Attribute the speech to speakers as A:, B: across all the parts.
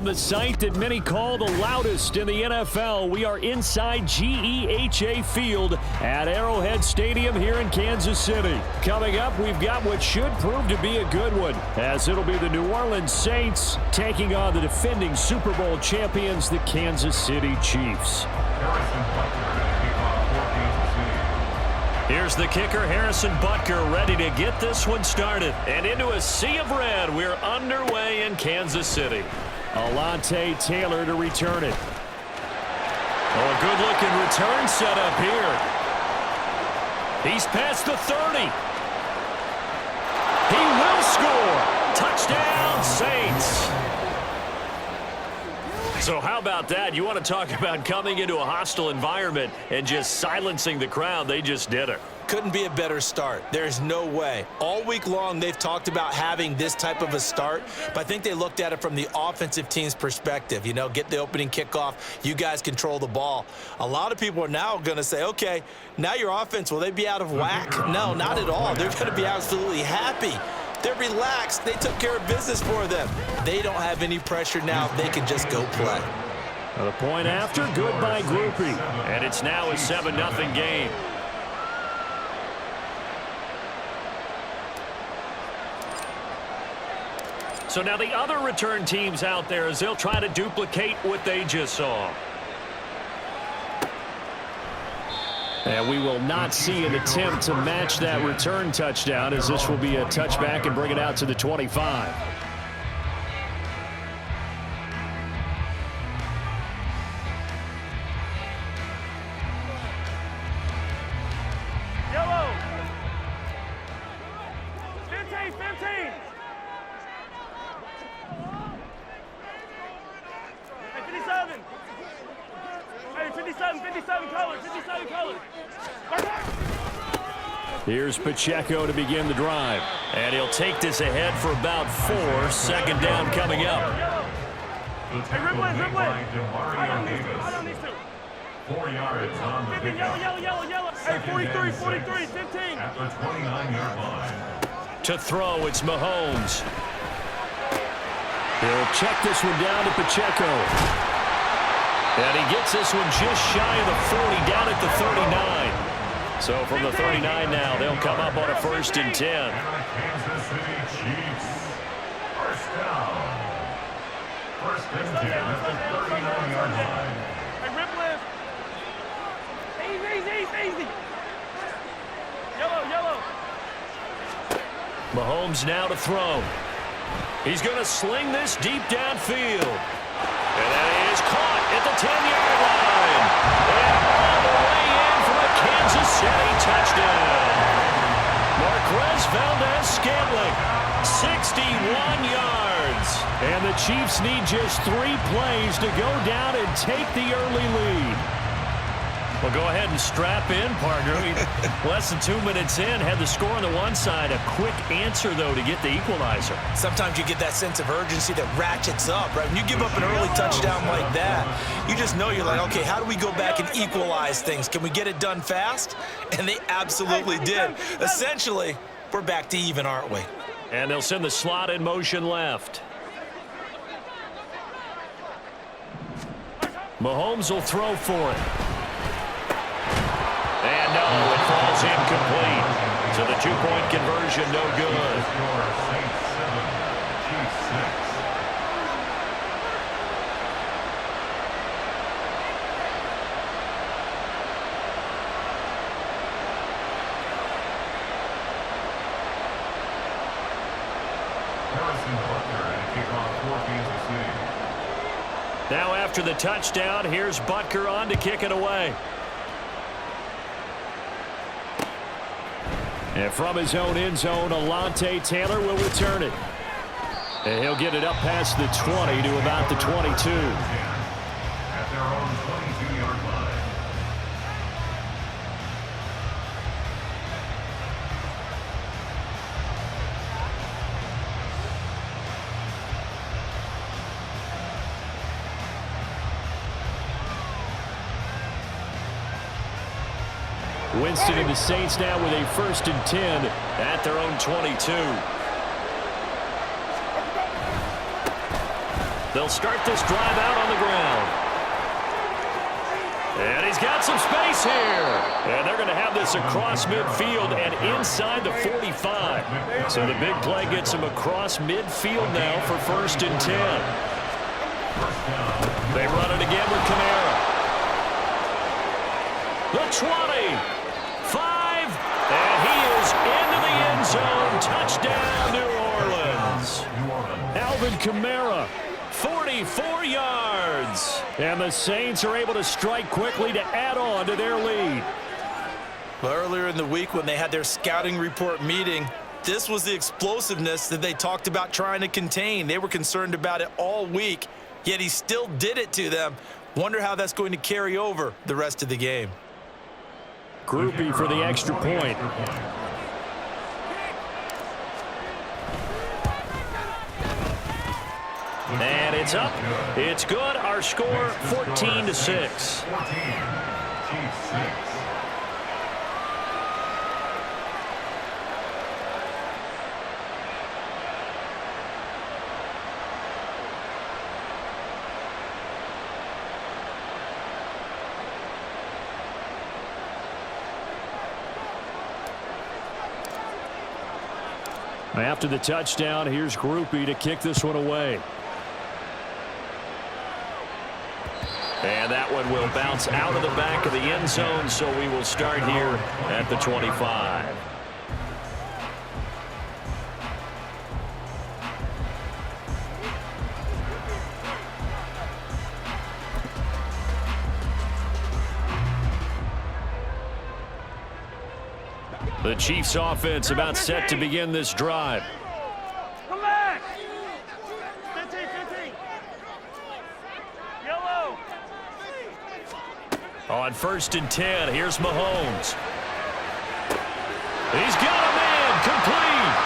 A: The site that many call the loudest in the NFL, we are inside GEHA Field at Arrowhead Stadium here in Kansas City. Coming up, we've got what should prove to be a good one, as it'll be the New Orleans Saints taking on the defending Super Bowl champions, the Kansas City Chiefs. Here's the kicker, Harrison Butker, ready to get this one started. And into a sea of red, we're underway in Kansas City. Alontae Taylor to return it. Oh, a good-looking return set up here. He's past the 30. He will score. Touchdown, Saints. So how about that? You want to talk about coming into a hostile environment and just silencing the crowd. They just did it.
B: Couldn't be a better start. There's no way. All week long, they've talked about having this type of a start, but I think they looked at it from the offensive team's perspective. You know, get the opening kickoff. You guys control the ball. A lot of people are now going to say, okay, now your offense, will they be out of whack? No, not at all. They're going to be absolutely happy. They're relaxed. They took care of business for them. They don't have any pressure now. They can just go play.
A: The point after, good by Groupie. And it's now a 7-0 game. So now the other return teams out there as they'll try to duplicate what they just saw. And we will not see an attempt to match that return touchdown, as this will be a touchback and bring it out to the 25.
C: Yellow. 15, 15. Hey, 57. Hey, 57 colors, 57 colors.
A: Here's Pacheco to begin the drive. And he'll take this ahead for about 4. Second down coming up.
C: Hey, rip line. I don't need to.
D: 4 yards on the pickup.
C: Yellow. Hey, 43, 15.
D: At the 29-yard line.
A: To throw, it's Mahomes. He'll check this one down to Pacheco. And he gets this one just shy of the 40, down at the 39. So from the 39 now, they'll come up on a 1st and 10.
D: Kansas City Chiefs. First down. 1st and 10 at the 39-yard line.
C: Hey, rip left. Easy. Yellow.
A: Mahomes now to throw. He's going to sling this deep downfield. And that is caught at the 10-yard line. And all the way in for a Kansas City touchdown. Marquez Valdez-Scantling, 61 yards. And the Chiefs need just 3 plays to go down and take the early lead. Well, go ahead and strap in, partner. Less than 2 minutes in, had the score on the one side. A quick answer, though, to get the equalizer.
B: Sometimes you get that sense of urgency that ratchets up, right? When you give up an early touchdown like that, you just know you're like, okay, how do we go back and equalize things? Can we get it done fast? And they absolutely did. Essentially, we're back to even, aren't we?
A: And they'll send the slot in motion left. Mahomes will throw for it. And no, it falls incomplete. So the 2-point conversion, no good.
D: Saints 7, Chiefs 6. Harrison Butker and kickoff for Kansas City.
A: Now after the touchdown, here's Butker on to kick it away. And from his own end zone, Alontae Taylor will return it. And he'll get it up past the 20 to about the 22.
D: At their own 22-yard line.
A: Winston and the Saints now with a 1st and 10 at their own 22. They'll start this drive out on the ground. And he's got some space here. And they're going to have this across midfield and inside the 45. So the big play gets him across midfield now for 1st and 10. They run it again with Kamara. The 20. 5. And he is into the end zone. Touchdown, New Orleans. Alvin Kamara. 44 yards. And the Saints are able to strike quickly to add on to their lead.
B: Well, earlier in the week when they had their scouting report meeting, this was the explosiveness that they talked about trying to contain. They were concerned about it all week, yet he still did it to them. Wonder how that's going to carry over the rest of the game.
A: Groupie for the extra point. And it's up. It's good. Our score, 14-6.
D: 14. Chiefs 6.
A: After the touchdown, here's Groupie to kick this one away. And that one will bounce out of the back of the end zone, so we will start here at the 25. The Chiefs offense about set to begin this drive.
C: Come back. 15, 15. Yellow.
A: On 1st and 10, here's Mahomes. He's got a man complete.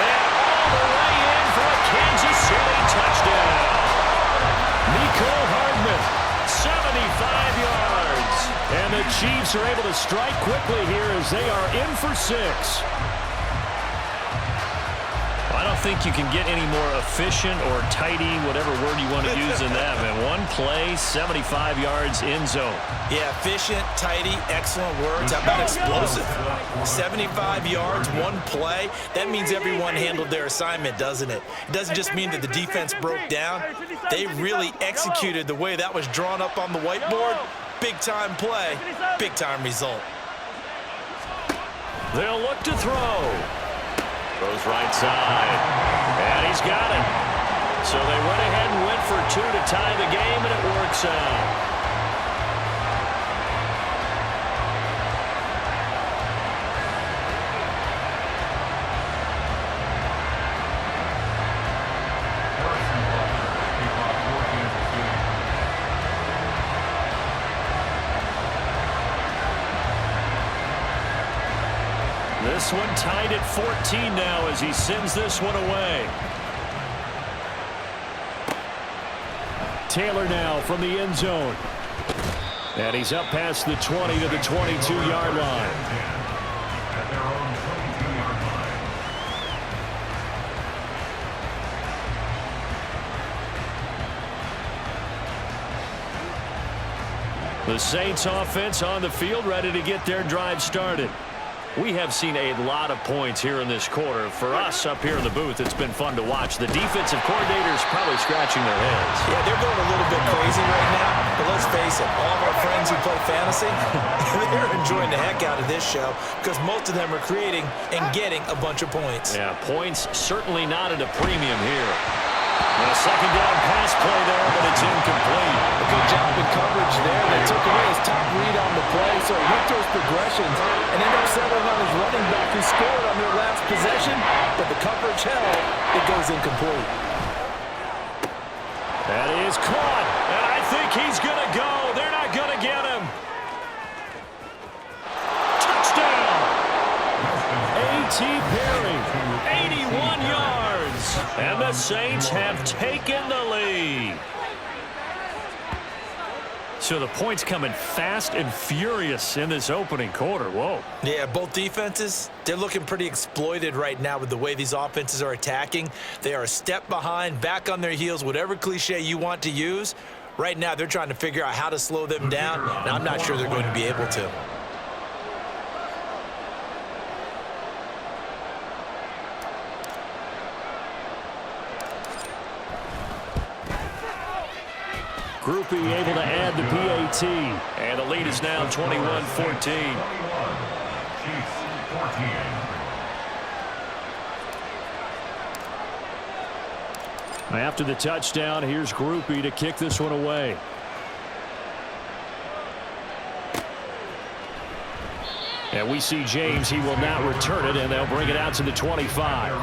A: And all the way in for a Kansas City touchdown. Nico Hardman, 75 yards. And the Chiefs are able to strike quickly here as they are in for 6. I don't think you can get any more efficient or tidy, whatever word you want to use in that. Man, one play, 75 yards in zone.
B: Yeah, efficient, tidy, excellent words. How about explosive? 75 yards, one play. That means everyone handled their assignment, doesn't it? It doesn't just mean that the defense broke down. They really executed the way that was drawn up on the whiteboard. Big-time play, big-time result.
A: They'll look to throw. Throws right side. And he's got it. So they went ahead and went for 2 to tie the game, and it works out. This one tied at 14 now as he sends this one away. Taylor now from the end zone. And he's up past the 20 to the 22-yard line.
D: At their own 22-yard line.
A: The Saints offense on the field ready to get their drive started. We have seen a lot of points here in this quarter. For us up here in the booth, it's been fun to watch. The defensive coordinators probably scratching their heads.
B: Yeah, they're going a little bit crazy right now, but let's face it, all of our friends who play fantasy, they're enjoying the heck out of this show because most of them are creating and getting a bunch of points.
A: Yeah, points certainly not at a premium here. And a second down pass play there, but it's incomplete.
E: A good job in coverage there. They took away his top read on the play, so he went those progressions and ended up settling on his running back who scored on their last possession, but the coverage held. It goes incomplete.
A: That is caught, and I think he's going to go. They're not going to get him. Touchdown! A.T. Perry, 81 yards. And the Saints have taken the lead. So the points coming fast and furious in this opening quarter. Whoa.
B: Yeah, both defenses, they're looking pretty exploited right now with the way these offenses are attacking. They are a step behind, back on their heels, whatever cliche you want to use. Right now, they're trying to figure out how to slow them down, and I'm not sure they're going to be able to.
A: Groupie able to add the PAT. And the lead is now 21-14. After the touchdown, here's Groupie to kick this one away. And we see James. He will not return it, and they'll bring it out to the 25.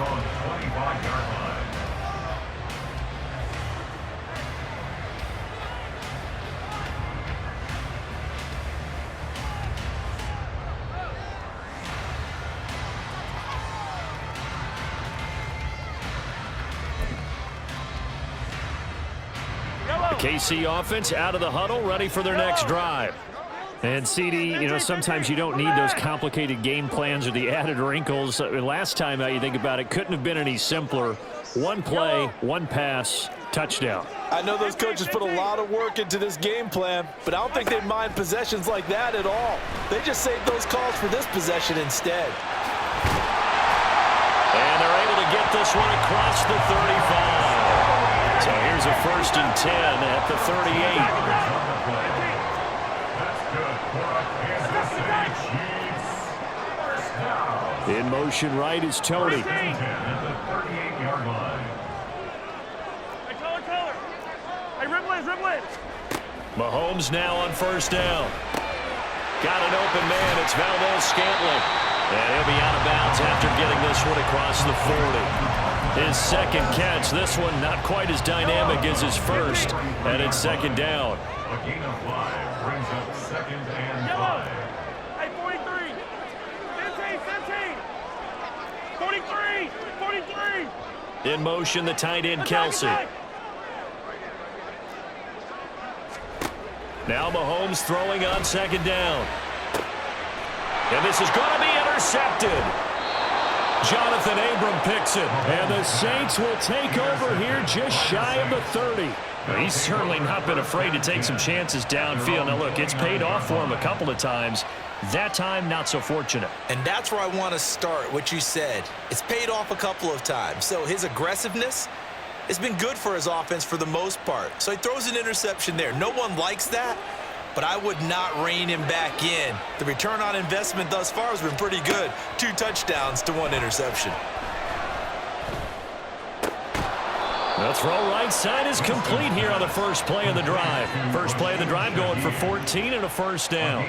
A: KC offense out of the huddle, ready for their next drive. And CD, you know, sometimes you don't need those complicated game plans or the added wrinkles. Last time you think about it, couldn't have been any simpler. One play, one pass, touchdown.
E: I know those coaches put a lot of work into this game plan, but I don't think they mind possessions like that at all. They just saved those calls for this possession instead.
A: And they're able to get this one across the 35. So here's a 1st and 10 at the 38. In motion right is Tony.
C: Hey, color. Hey, Riblet.
A: Mahomes now on 1st down. Got an open man. It's Valdez-Scantling. And he'll be out of bounds after getting this one across the 40. His second catch. This one not quite as dynamic as his first. And it's 2nd down.
D: A gain of 5 brings up 2nd and 5.
C: Hey, 43. 15. 43.
A: In motion, the tight end, Kelsey. Now Mahomes throwing on 2nd down. And this is going to be intercepted. Jonathan Abram picks it. And the Saints will take over here just shy of the 30. Well, he's certainly not been afraid to take some chances downfield. Now, look, it's paid off for him a couple of times. That time, not so fortunate.
B: And that's where I want to start, what you said. It's paid off a couple of times. So his aggressiveness has been good for his offense for the most part. So he throws an interception there. No one likes that, but I would not rein him back in. The return on investment thus far has been pretty good. 2 touchdowns to 1 interception.
A: The throw right side is complete here on the first play of the drive. First play of the drive going for 14 and a 1st down.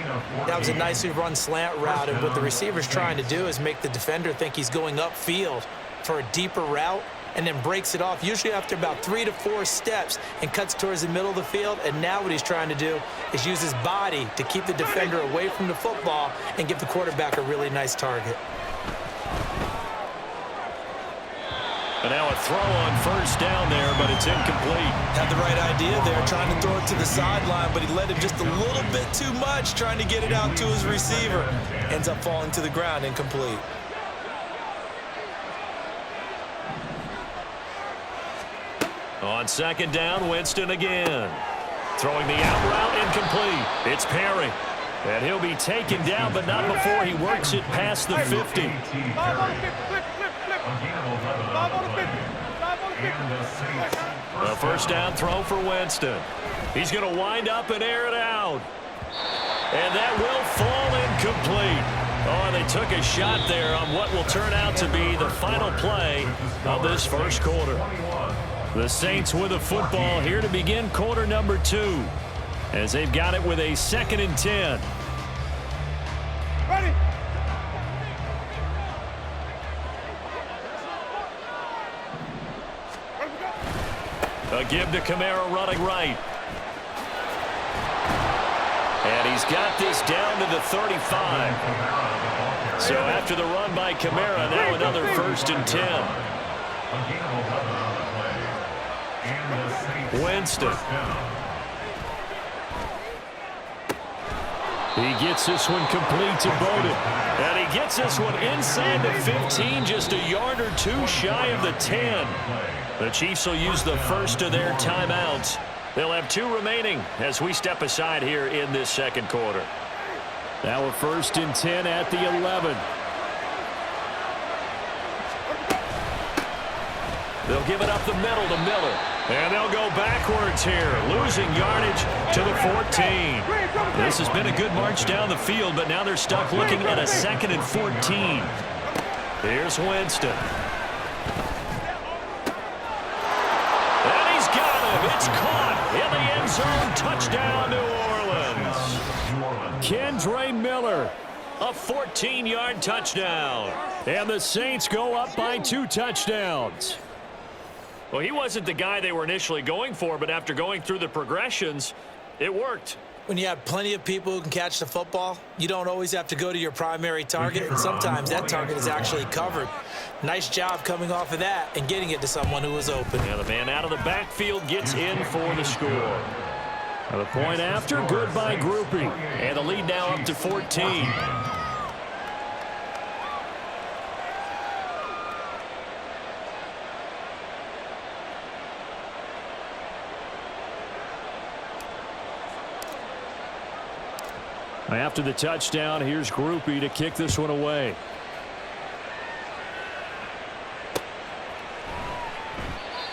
B: That was a nicely run slant route, and what the receiver's trying to do is make the defender think he's going upfield for a deeper route and then breaks it off, usually after about 3 to 4 steps, and cuts towards the middle of the field. And now what he's trying to do is use his body to keep the defender away from the football and give the quarterback a really nice target.
A: And now a throw on 1st down there, but it's incomplete.
B: Had the right idea there, trying to throw it to the sideline, but he led him just a little bit too much, trying to get it out to his receiver. Ends up falling to the ground, incomplete.
A: On 2nd down, Winston again. Throwing the out route, incomplete. It's Perry. And he'll be taken down, but not before he works it past the 50. A 1st down throw for Winston. He's going to wind up and air it out. And that will fall incomplete. Oh, they took a shot there on what will turn out to be the final play of this first quarter. The Saints with a football here to begin quarter number 2, as they've got it with a 2nd and 10.
C: Ready.
A: A give to Kamara running right. And he's got this down to the 35. So after the run by Kamara, now another 1st and 10. He gets this one complete to Bowden. And he gets this one inside the 15, just a yard or two shy of the 10. The Chiefs will use the first of their timeouts. They'll have 2 remaining as we step aside here in this second quarter. Now we're 1st and 10 at the 11. They'll give it up the middle to Miller. And they'll go backwards here, losing yardage to the 14. This has been a good march down the field, but now they're stuck looking at a 2nd and 14. Here's Winston. And he's got him. It's caught in the end zone. Touchdown, New Orleans. Kendre Miller, a 14-yard touchdown. And the Saints go up by 2 touchdowns. Well, he wasn't the guy they were initially going for, but after going through the progressions, it worked.
B: When you have plenty of people who can catch the football, you don't always have to go to your primary target, and sometimes that target is actually covered. Nice job coming off of that and getting it to someone who was open.
A: Yeah, the man out of the backfield gets in for the score. Now the point after, good by Groupie. And the lead now up to 14. After the touchdown, here's Groupie to kick this one away.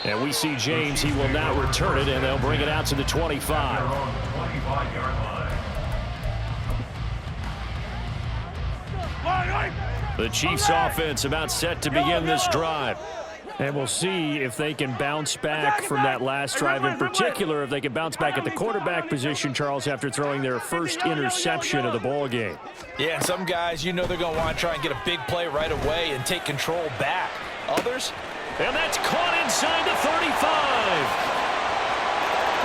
A: And we see James. He will not return it, and they'll bring it out to the 25. The Chiefs offense about set to begin this drive. And we'll see if they can bounce back from that last drive, in particular if they can bounce back at the quarterback position, Charles, after throwing their first interception of the ball game.
E: Yeah, some guys, you know they're going to want to try and get a big play right away and take control back. Others?
A: And that's caught inside the 35.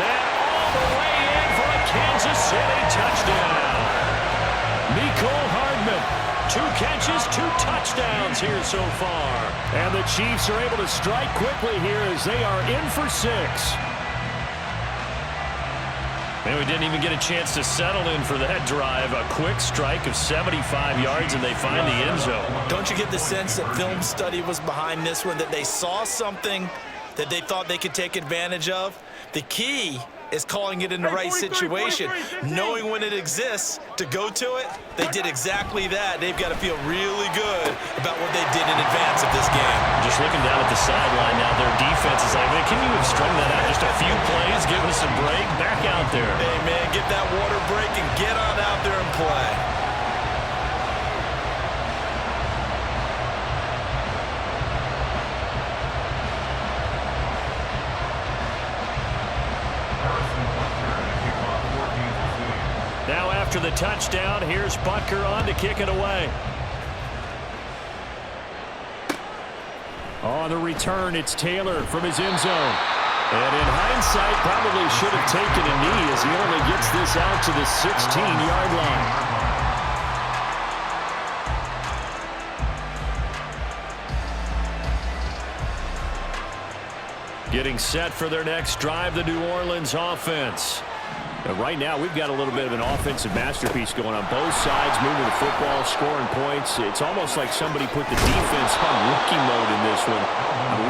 A: And all the way in for a Kansas City touchdown. Mecole Hardman. 2 catches, 2 touchdowns here so far. And the Chiefs are able to strike quickly here as they are in for 6. And we didn't even get a chance to settle in for that drive. A quick strike of 75 yards, and they find the end zone.
B: Don't you get the sense that film study was behind this one, that they saw something that they thought they could take advantage of? The key is calling it in the right situation, knowing when it exists to go to it. They did exactly that. They've got to feel really good about what they did in advance of this game.
A: Just looking down at the sideline now, their defense is like, man, can you have strung that out just a few plays, give us a break, back out there.
B: Hey, man, get that water break and get on out there and play.
A: Now after the touchdown, here's Butker on to kick it away. On the return, it's Taylor from his end zone. And in hindsight, probably should have taken a knee as he only gets this out to the 16-yard line. Getting set for their next drive, the New Orleans offense. Right now, we've got a little bit of an offensive masterpiece going on. Both sides moving the football, scoring points. It's almost like somebody put the defense on rookie mode in this one.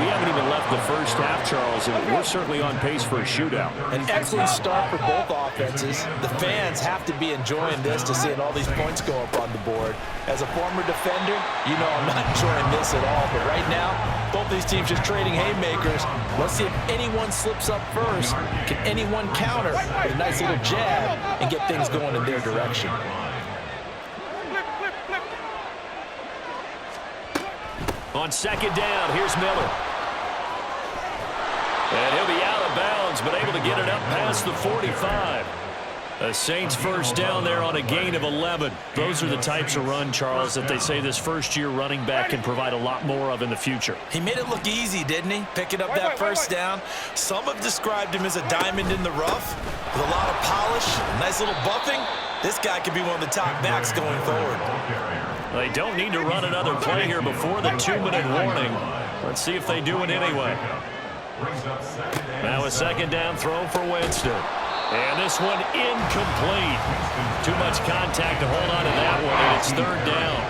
A: We haven't even left the first half, Charles, and we're certainly on pace for a shootout.
E: An excellent start for both offenses. The fans have to be enjoying this to seeing all these points go up on the board. As a former defender, you know I'm not enjoying this at all. But right now, both these teams just trading haymakers. Let's see if anyone slips up first. Can anyone counter with a nice little jab and get things going in their direction?
A: On second down, here's Miller. And he'll be out of bounds, but able to get it up past the 45. The Saints first down there on a gain of 11. Those are the types of run, Charles, that they say this first-year running back can provide a lot more of in the future.
B: He made it look easy, didn't he? Picking up that first down. Some have described him as a diamond in the rough with a lot of polish, nice little buffing. This guy could be one of the top backs going forward.
A: They don't need to run another play here before the 2-minute warning. Let's see if they do it anyway. Now a second down throw for Winston. And this one incomplete. Too much contact to hold on to that one, and it's third down.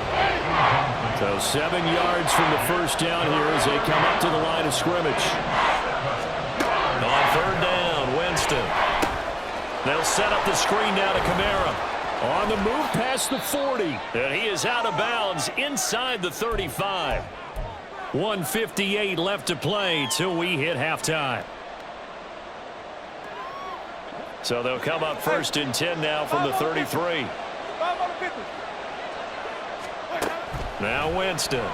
A: So 7 yards from the first down here as they come up to the line of scrimmage. On third down, Winston. They'll set up the screen now to Kamara. On the move past the 40. And he is out of bounds inside the 35. 1:58 left to play till we hit halftime. So they'll come up first and 10 now from the 33. Now Winston.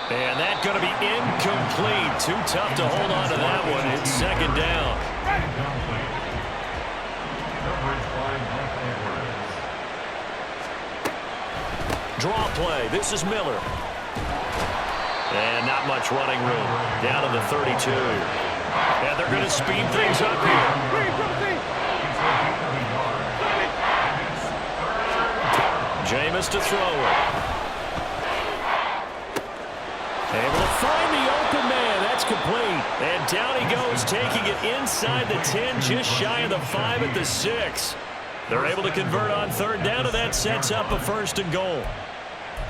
A: And that's going to be incomplete. Too tough to hold on to that one. It's second down. Draw play. This is Miller. And not much running room. Down to the 32. And they're going to speed things up here. Jameis to throw it. Able to find the open man. That's complete. And down he goes, taking it inside the 10, just shy of the 5 at the 6. They're able to convert on third down, and that sets up a first and goal.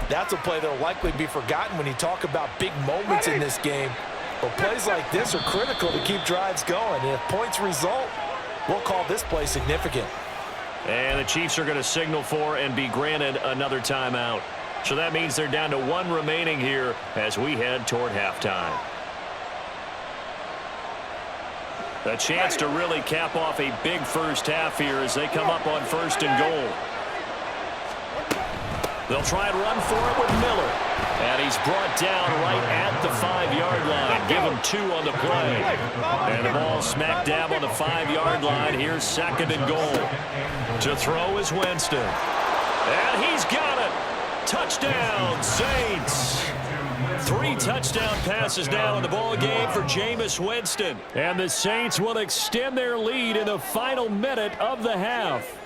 E: That's a play that will likely be forgotten when you talk about big moments in this game. But plays like this are critical to keep drives going. And if points result, we'll call this play significant.
A: And the Chiefs are going to signal for and be granted another timeout. So that means they're down to 1 remaining here as we head toward halftime. A chance to really cap off a big first half here as they come up on first and goal. They'll try and run for it with Miller. And he's brought down right at the 5-yard line. Give him 2 on the play. And the ball smack dab on the 5-yard line. Here's second and goal. To throw is Winston. And he's got it. Touchdown, Saints. 3 touchdown passes now in the ball game for Jameis Winston. And the Saints will extend their lead in the final minute of the half.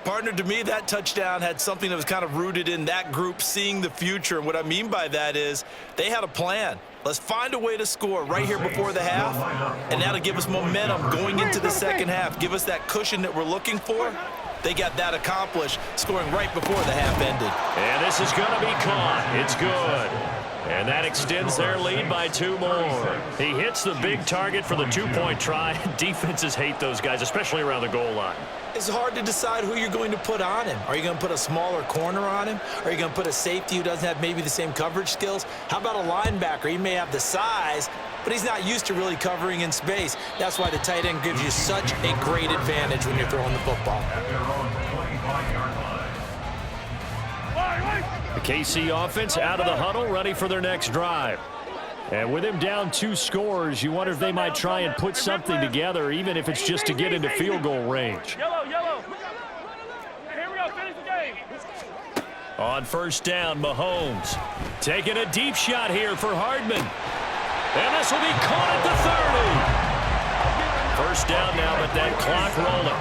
B: Partner, to me, that touchdown had something that was kind of rooted in that group seeing the future. And what I mean by that is they had a plan. Let's find a way to score right here before the half, and that'll give us momentum going into the second half. Give us that cushion that we're looking for. They got that accomplished, scoring right before the half ended.
A: And this is going to be caught. It's good. And that extends their lead by 2 more. He hits the big target for the 2-point try. Defenses hate those guys, especially around the goal line.
B: It's hard to decide who you're going to put on him. Are you going to put a smaller corner on him? Are you going to put a safety who doesn't have maybe the same coverage skills? How about a linebacker? He may have the size, but he's not used to really covering in space. That's why the tight end gives you such a great advantage when you're throwing the football.
A: The KC offense out of the huddle, ready for their next drive. And with him down 2 scores, you wonder if they might try and put something together, even if it's just to get into field goal range.
C: Yellow. Here we go. Finish the game.
A: On first down, Mahomes taking a deep shot here for Hardman. And this will be caught at the 30. First down now, but that clock rolling.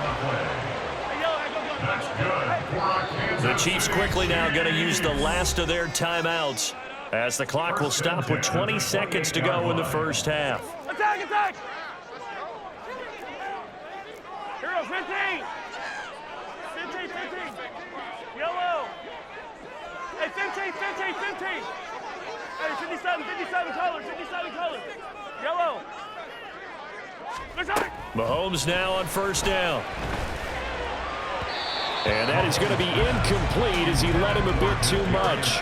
A: The Chiefs quickly now going to use the last of their timeouts, as the clock will stop with 20 seconds to go in the first half.
C: Attack! Here we go, 15. Yellow. Hey, 15. Hey, 57 colors. Yellow.
A: Mahomes now on first down. And that is going to be incomplete as he led him a bit too much.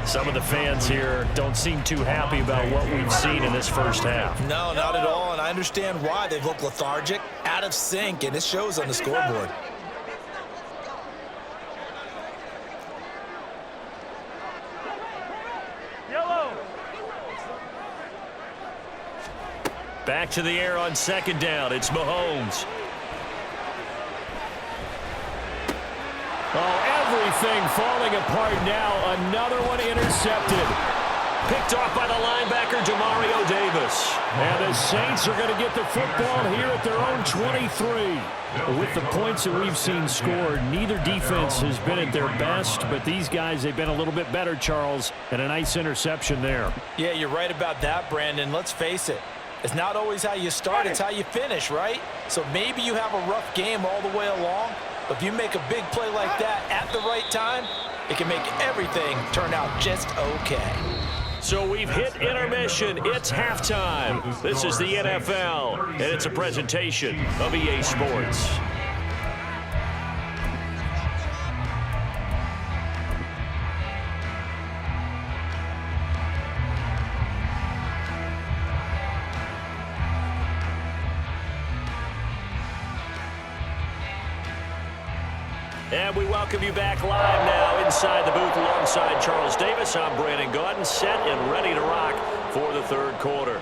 A: Some of the fans here don't seem too happy about what we've seen in this first half.
B: No, not at all, and I understand why. They've looked lethargic, out of sync, and it shows on the scoreboard.
C: Yellow.
A: Back to the air on second down. It's Mahomes. Oh, everything falling apart now. Another one intercepted. Picked off by the linebacker, Demario Davis. And the Saints are going to get the football here at their own 23. With the points that we've seen scored, neither defense has been at their best, but these guys, they've been a little bit better, Charles, and a nice interception there.
B: Yeah, you're right about that, Brandon. Let's face it. It's not always how you start, it's how you finish, right? So maybe you have a rough game all the way along, but if you make a big play like that at the right time, it can make everything turn out just okay.
A: So we've hit intermission. It's halftime. This is the NFL, and it's a presentation of EA Sports. And we welcome you back live now inside the booth alongside Charles Davis. I'm Brandon Gaudin, set and ready to rock for the third quarter.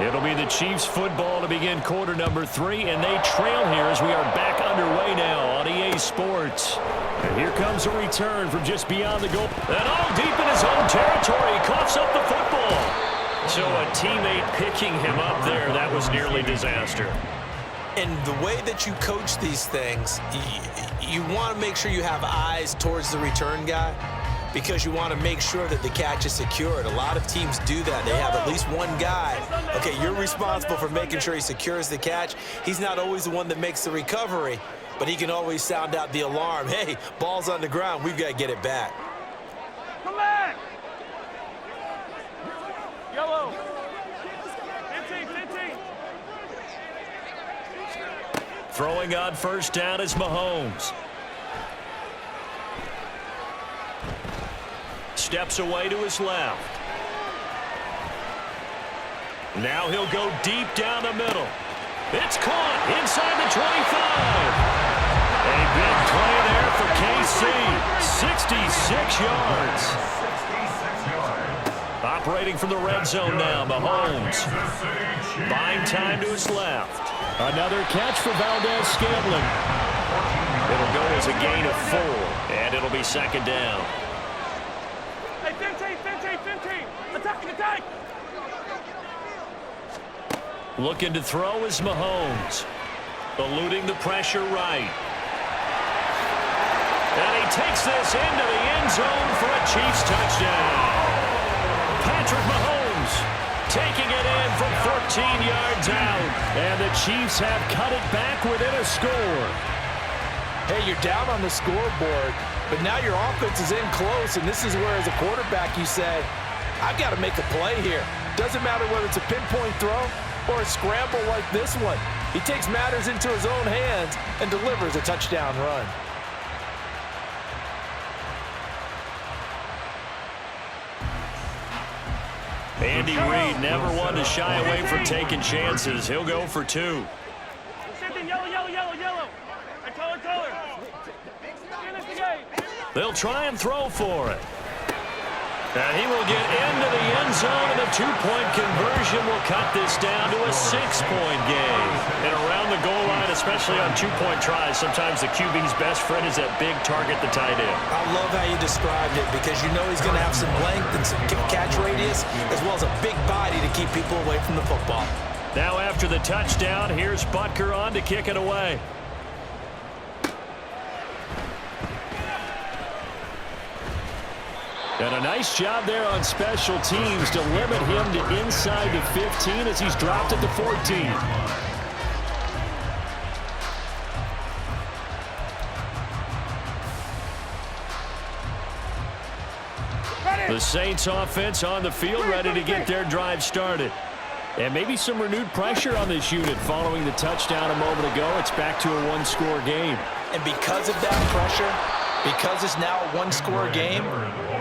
A: It'll be the Chiefs football to begin quarter number 3, and they trail here as we are back underway now on EA Sports. And here comes a return from just beyond the goal. And all deep in his own territory, he coughs up the football. So a teammate picking him up there, that was nearly disaster.
B: And the way that you coach these things, you want to make sure you have eyes towards the return guy because you want to make sure that the catch is secured. A lot of teams do that. They have at least one guy. Okay, you're responsible for making sure he secures the catch. He's not always the one that makes the recovery, but he can always sound out the alarm. Hey, ball's on the ground. We've got to get it back.
C: Come back! Yellow. 15, 15.
A: Throwing on first down is Mahomes. Steps away to his left. Now he'll go deep down the middle. It's caught inside the 25. A big play there for KC. 66 yards. Operating from the red zone now, Mahomes. Buying time to his left. Another catch for Valdez-Scantling. It'll go as a gain of 4, and it'll be second down.
C: Hey, 15, 15, 15. Attack, attack.
A: Looking to throw is Mahomes. Eluding the pressure right. And he takes this into the end zone for a Chiefs touchdown. Patrick Mahomes taking it in from 14 yards out. And the Chiefs have cut it back within a score.
E: Hey, you're down on the scoreboard, but now your offense is in close, and this is where, as a quarterback, you say, I've got to make a play here. Doesn't matter whether it's a pinpoint throw or a scramble like this one. He takes matters into his own hands and delivers a touchdown run.
A: Andy Reid never one to shy away from taking chances. He'll go for 2.
C: Yellow, yellow, yellow, yellow. And color, color. Finish the game.
A: They'll try and throw for it. And he will get into the end zone, and a 2-point conversion will cut this down to a 6-point game. And around the goal line, especially on 2-point tries, sometimes the QB's best friend is that big target, the tight end.
B: I love how you described it because you know he's going to have some length and some catch radius as well as a big body to keep people away from the football.
A: Now after the touchdown, here's Butker on to kick it away. And a nice job there on special teams to limit him to inside the 15 as he's dropped at the 14. The Saints offense on the field ready to get their drive started. And maybe some renewed pressure on this unit following the touchdown a moment ago. It's back to a 1-score game.
B: And because of that pressure, because it's now a 1-score game,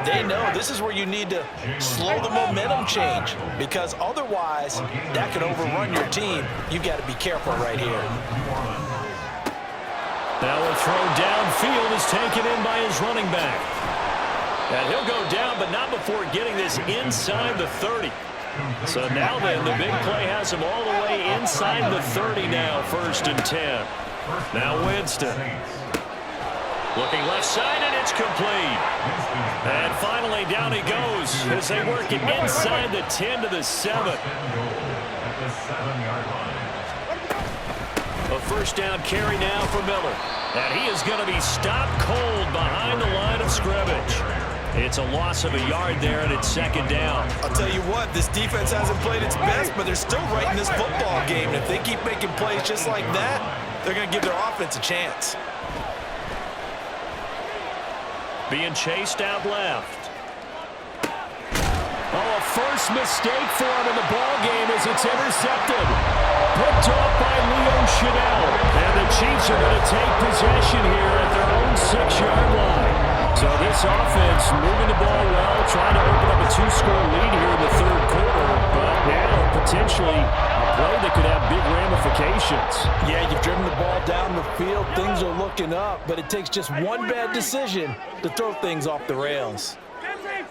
B: they know this is where you need to slow the momentum change because otherwise that could overrun your team. You've got to be careful right here.
A: Now a throw downfield is taken in by his running back. And he'll go down, but not before getting this inside the 30. So now then, the big play has him all the way inside the 30 now, 1st and 10. Now Winston. Looking left side, and it's complete. And finally, down he goes as they work it inside the 10 to the 7. A first down carry now for Miller. And he is going to be stopped cold behind the line of scrimmage. It's a loss of a yard there, and it's second down.
B: I'll tell you what, this defense hasn't played its best, but they're still right in this football game. And if they keep making plays just like that, they're going to give their offense a chance.
A: Being chased out left. Oh, a first mistake for him in the ball game as it's intercepted. Picked off by Leo Chanel. And the Chiefs are going to take possession here at their own 6-yard line. So this offense moving the ball well, trying to open up a 2-score lead here in the third quarter. But now potentially a play that could have big ramifications.
E: Yeah, you've driven the ball down the field. Things are looking up, but it takes just one bad decision to throw things off the rails.
C: 15.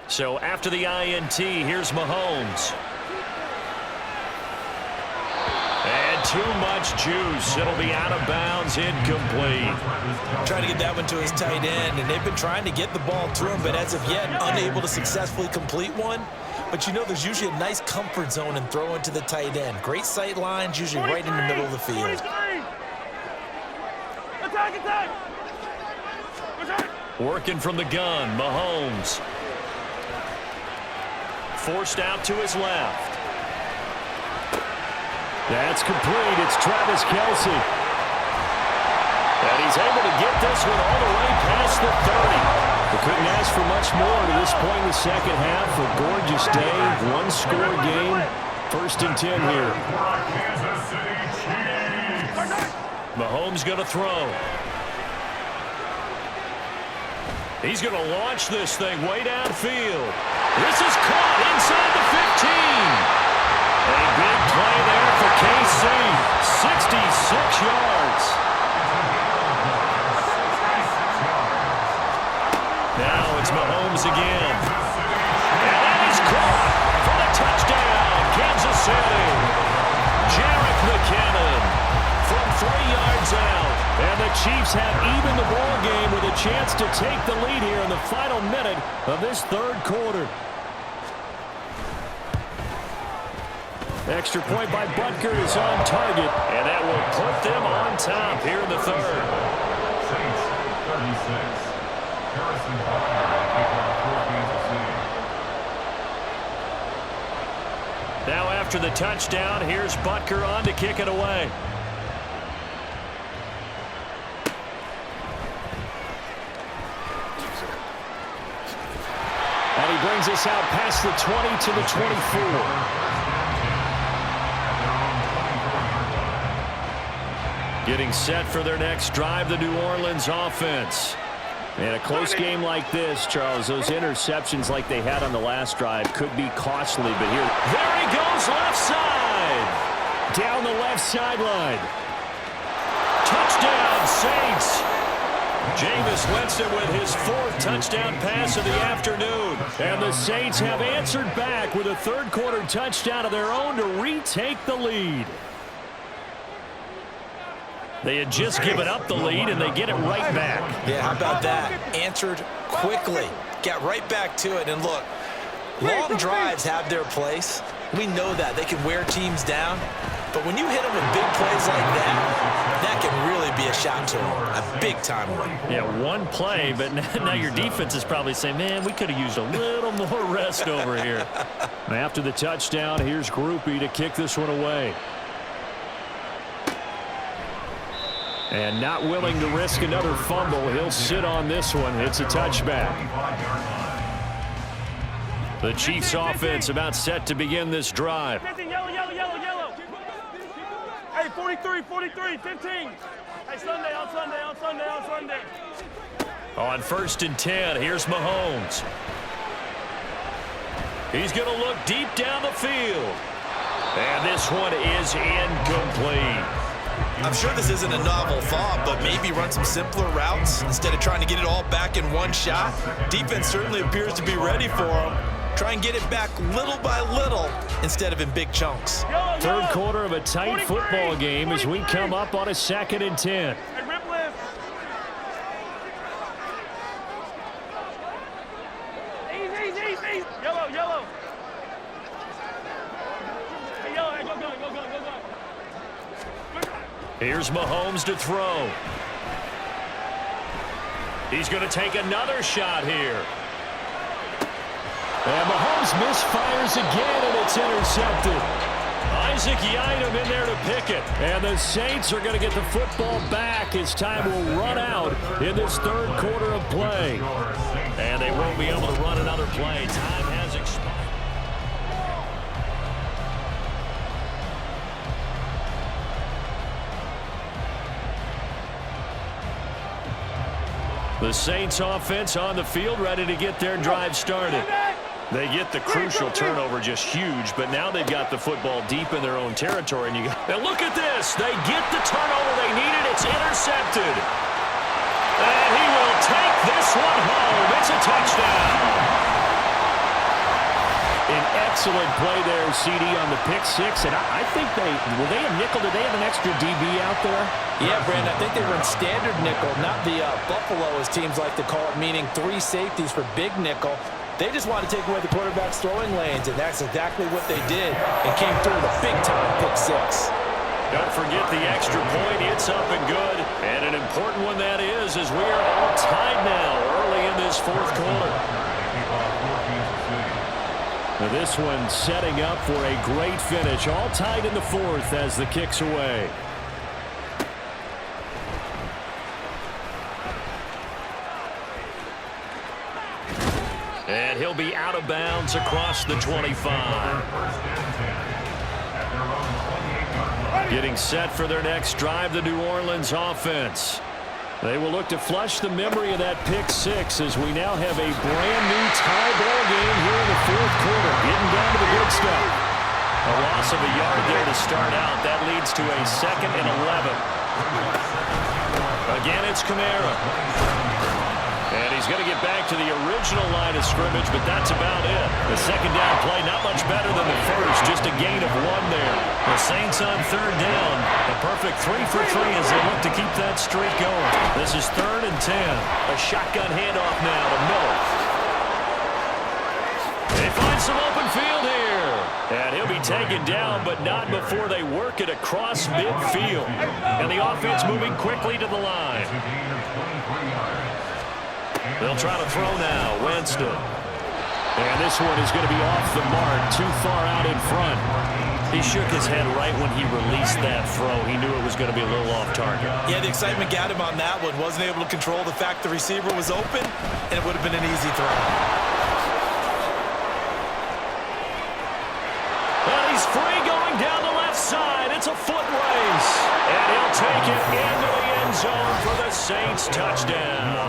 A: So after the INT, here's Mahomes. And too much juice. It'll be out of bounds, incomplete.
B: Trying to get that one to his tight end, and they've been trying to get the ball to him, but as of yet, unable to successfully complete one. But you know there's usually a nice comfort zone in throwing to the tight end. Great sight lines, usually right in the middle of the field.
C: 43. Attack.
A: Working from the gun, Mahomes. Forced out to his left. That's complete. It's Travis Kelce. And he's able to get this one all the way past the 30. We couldn't ask for much more to this point in the second half. A gorgeous day, one-score game. 1st and 10 here. Mahomes going to throw. He's going to launch this thing way downfield. This is caught inside the 15. A big play there for KC. 66 yards. Now it's Mahomes again. And that is caught for the touchdown. Kansas City. Jerick McKinnon from 3 yards out. And the Chiefs have even the ball game with a chance to take the lead here in the final minute of this third quarter. Extra point by Butker is on target, and that will put them on top here in the third.
D: Saints 36. Harrison Butker will kick off for Kansas City.
A: Now after the touchdown, here's Butker on to kick it away. And he brings us out past the 20 to the 24. Getting set for their next drive, the New Orleans offense. And a close game like this, Charles, those interceptions like they had on the last drive could be costly, but here. There he goes, left side. Down the left sideline. Touchdown, Saints. Jameis Winston with his 4th touchdown pass of the afternoon. And the Saints have answered back with a third quarter touchdown of their own to retake the lead. They had just given up the lead, and they get it right back.
B: Yeah, how about that? Answered quickly. Got right back to it. And look, long drives have their place. We know that. They can wear teams down. But when you hit them with big plays like that, that can really be a shot to them. A big-time one.
A: Yeah, one play, but now your defense is probably saying, man, we could have used a little more rest over here. After the touchdown, here's Groupie to kick this one away. And not willing to risk another fumble, he'll sit on this one. It's a touchback. The Chiefs offense about set to begin this drive.
C: 15, yellow. Hey, 43, 15. Hey, Sunday.
A: On 1st and 10, here's Mahomes. He's going to look deep down the field. And this one is incomplete.
B: I'm sure this isn't a novel thought, but maybe run some simpler routes instead of trying to get it all back in one shot. Defense certainly appears to be ready for them. Try and get it back little by little instead of in big chunks.
A: Third quarter of a tight football game as we come up on a 2nd and 10.
C: Hey, rip lift. Easy. Yellow. Hey, yellow. Go.
A: Here's Mahomes to throw. He's going to take another shot here.
F: And Mahomes misfires again, and it's intercepted.
A: Isaac Yiadom in there to pick it.
F: And the Saints are going to get the football back as time will run out in this third quarter of play.
A: And they won't be able to run another play. Time has expired. The Saints offense on the field, ready to get their drive started. They get the crucial turnover, just huge, but now they've got the football deep in their own territory. And look at this. They get the turnover they needed. It's intercepted. And he will take this one home. It's a touchdown.
F: An excellent play there, CD, on the pick six. And I think were they a nickel? Did they have an extra DB out there?
E: Yeah, Brandon, I think they run standard nickel, not the Buffalo, as teams like to call it, meaning 3 safeties for big nickel. They just want to take away the quarterback's throwing lanes, and that's exactly what they did and came through the big-time pick six.
A: Don't forget the extra point. It's up and good. And an important one that is, as we are all tied now early in this fourth quarter.
F: Now this one setting up for a great finish. All tied in the fourth as the kick's away.
A: And he'll be out of bounds across the 25. Getting set for their next drive, the New Orleans offense.
F: They will look to flush the memory of that pick six as we now have a brand new tie ball game here in the fourth quarter. Getting down to the good stuff.
A: A loss of a yard there to start out. That leads to a 2nd and 11. Again, it's Kamara. And he's going to get back to the original line of scrimmage, but that's about it. The second down play, not much better than the first, just a gain of 1 there. The Saints on third down, a perfect 3 for 3 as they look to keep that streak going. This is 3rd and 10. A shotgun handoff now to Miller. They find some open field here. And he'll be taken down, but not before they work it across midfield. And the offense moving quickly to the line. They'll try to throw now. Winston.
F: And this one is going to be off the mark, too far out in front.
A: He shook his head right when he released that throw. He knew it was going to be a little off target.
B: Yeah, the excitement got him on that one. Wasn't able to control the fact the receiver was open, and it would have been an easy throw.
A: And he's free going down the left side. It's a foot race. And he'll take it into the end zone for the Saints touchdown.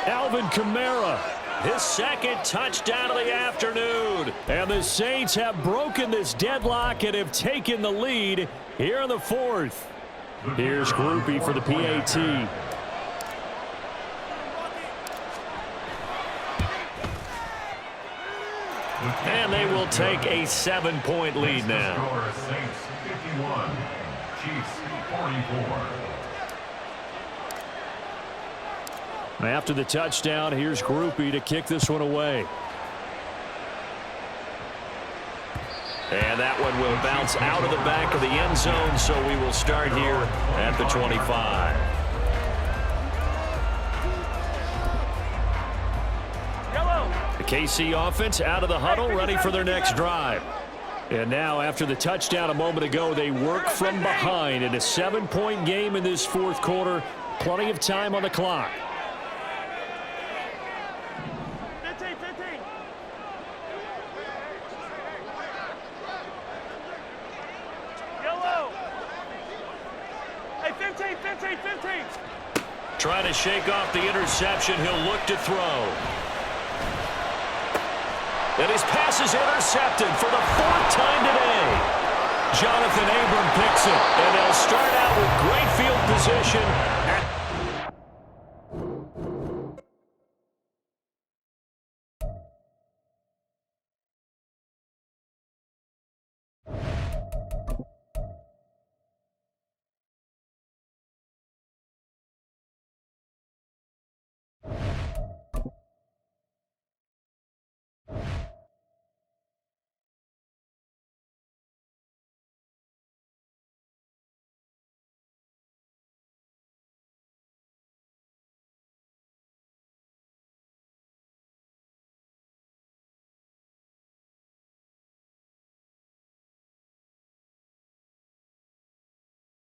F: Alvin Kamara,
A: His 2nd touchdown of the afternoon.
F: and the Saints have broken this deadlock and have taken the lead here in the fourth. Here's Groupie for the PAT.
A: And they will take a 7-point lead now.
D: Saints 51, Chiefs 44.
F: After the touchdown, here's Groupie to kick this one away.
A: And that one will bounce out of the back of the end zone, so we will start here at the 25. The KC offense out of the huddle, ready for their next drive.
F: And now, after the touchdown a moment ago, they work from behind in a 7-point game in this fourth quarter. Plenty of time on the clock.
C: 15. Yellow. Hey, 15.
A: Trying to shake off the interception. He'll look to throw. And his pass is intercepted for the 4th time today. Jonathan Abram picks it. And they'll start out with great field position